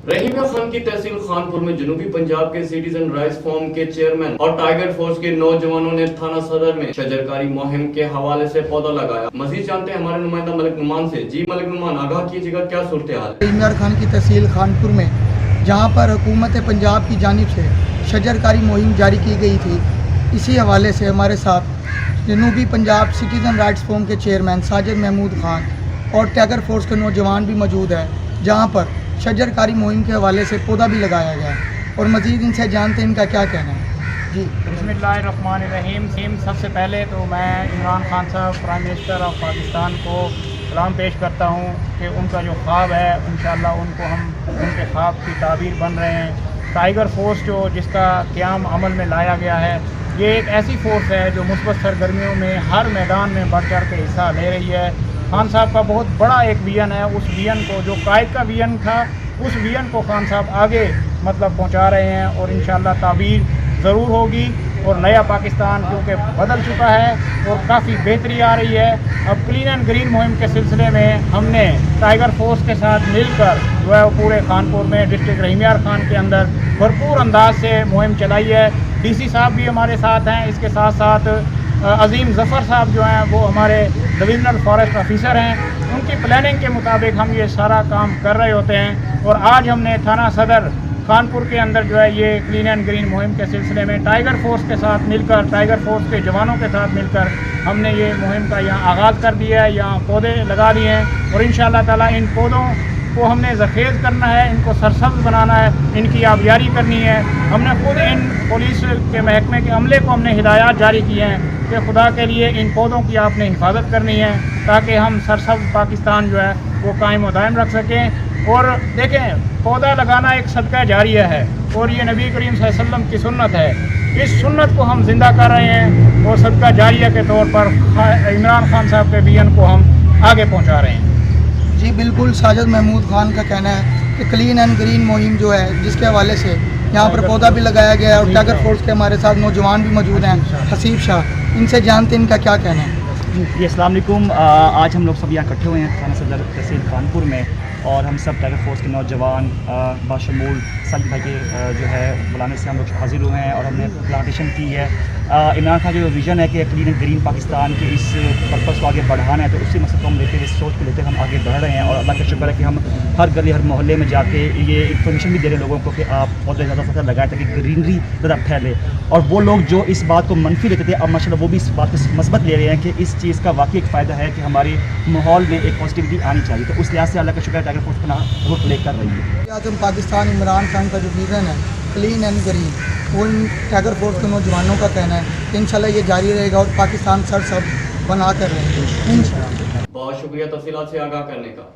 रहीमिया खान की तहसील खानपुर में जनूबी पंजाब के सिटीजन राइट्स फोरम के चेयरमैन और टाइगर फोर्स के नौजवानों ने थाना सदर में शजरकारी मुहिम के हवाले से पौधा लगाया। मजीद जानते हैं हमारे नुमाइंदा मलिक नुमान से। जी मलिक नुमान, आगाह कीजिएगा, क्या सूरत हाल है? रहीमिया खान की तहसील खानपुर में जहाँ पर हुकूमत पंजाब की जानिब से शजरकारी मुहिम जारी की गई थी, इसी हवाले से हमारे साथ जनूबी पंजाब सिटीजन राइट्स फोरम के चेयरमैन साजिद महमूद खान और टाइगर फोर्स के नौजवान भी मौजूद हैं, जहाँ पर शजरकारी मुहिम के हवाले से पौधा भी लगाया गया और मज़ीद इनसे जानते हैं इनका क्या कहना है। जी बिस्मिल्लाहिर्रहमानिर्रहीम। सबसे पहले तो मैं इमरान खान साहब प्राइम मिनिस्टर ऑफ पाकिस्तान को सलाम पेश करता हूँ कि उनका जो ख्वाब है इंशाअल्लाह उनको हम उनके ख्वाब की ताबीर बन रहे हैं। टाइगर फोर्स जो जिसका क़याम अमल में लाया गया है, ये एक ऐसी फोर्स है जो मुस्बत सरगर्मियों में हर मैदान में बढ़ चढ़ के हिस्सा ले रही है। खान साहब का बहुत बड़ा एक विजन है, उस विजन को जो कायद का विजन था उस विजन को खान साहब आगे पहुंचा रहे हैं और इंशाअल्लाह ताबीर ज़रूर होगी और नया पाकिस्तान क्योंकि बदल चुका है और काफ़ी बेहतरी आ रही है। अब क्लीन एंड ग्रीन मुहिम के सिलसिले में हमने टाइगर फोर्स के साथ मिलकर जो है वो पूरे खानपुर में डिस्ट्रिक्ट रहीमिया खान के अंदर भरपूर अंदाज से मुहिम चलाई है। डीसी साहब भी हमारे साथ हैं, इसके साथ साथ अजीम ज़फ़र साहब जो हैं वो हमारे डिविजनल फॉरेस्ट ऑफिसर हैं। उनकी प्लानिंग के मुताबिक हम ये सारा काम कर रहे होते हैं और आज हमने थाना सदर खानपुर के अंदर जो है ये क्लीन एंड ग्रीन मुहिम के सिलसिले में टाइगर फोर्स के साथ मिलकर, टाइगर फोर्स के जवानों के साथ मिलकर हमने ये मुहिम का यहाँ आगाज़ कर दिया है, यहाँ पौधे लगा दिए हैं और इंशाअल्लाह ताला इन पौधों को हमने ज़खेज़ करना है, इनको सरसब्ज़ बनाना है, इनकी आबियारी करनी है। हमने खुद इन पुलिस के महकमे के अमले को हमने हिदायत जारी की हैं कि खुदा के लिए इन पौधों की आपने हिफाजत करनी है ताकि हम सरसब्ज़ पाकिस्तान जो है वो कायम व दायम रख सकें। और देखें, पौधा लगाना एक सदका जारिया है और ये नबी करीम सल्लल्लाहु अलैहि वसल्लम की सुन्नत है। इस सुन्नत को हम ज़िंदा कर रहे हैं और सदका जारिया के तौर पर इमरान खान साहब के विजन को हम आगे पहुँचा रहे हैं। जी बिल्कुल, साजिद महमूद खान का कहना है कि क्लीन एंड ग्रीन मुहिम जो है जिसके हवाले से यहाँ पर पौधा भी लगाया गया है और टाइगर फोर्स के हमारे साथ नौजवान भी मौजूद हैं, हसीब शाह, इनसे जानते हैं इनका क्या कहना है। जी अस्सलाम वालेकुम। आज हम लोग सब यहाँ इकट्ठे हुए हैं थाना सदर तहसील खानपुर में और हम सब टाइगर फोर्स के नौजवान बाशमूल साजिद भाई के जो है बुलाने से हम लोग हाजिर हुए हैं और हमने प्लांटेशन की है। इमरान खान जो विज़न है कि क्लीन एंड ग्रीन पाकिस्तान के इस पर्पज़ को आगे बढ़ाना है, तो उसी मकसद को हम लेते हुए, इस सोच को लेते हम आगे बढ़ रहे हैं और अल्लाह का शुक्र है कि हम हर गली हर मोहल्ले में जाके ये इन्फॉर्मेशन भी दे रहे हैं लोगों को कि आप पौधे ज़्यादा से ज़्यादा लगाएं ताकि ग्रीनरी ज़्यादा फैले। और वो लोग जो इस बात को मनफी लेते थे, अब माशाल्लाह वो भी इस बात को मस्बत ले रहे हैं कि इस चीज़ का वाकई एक फ़ायदा है कि हमारे माहौल में एक पॉजिटिविटी आनी चाहिए। तो उस लिहाज से अल्लाह का शुक्र है टाइगर फोर्स अपना रोल प्ले कर रही है। आज़म पाकिस्तान इमरान खान का जो विज़न है क्लीन एंड ग्रीन, वो इन टाइगर फोर्स के नौजवानों का कहना है कि इंशाल्लाह ये जारी रहेगा और पाकिस्तान सरसब्ज़ बना कर रहेंगे इंशाल्लाह। बहुत शुक्रिया तफसीलात से आगाह करने का।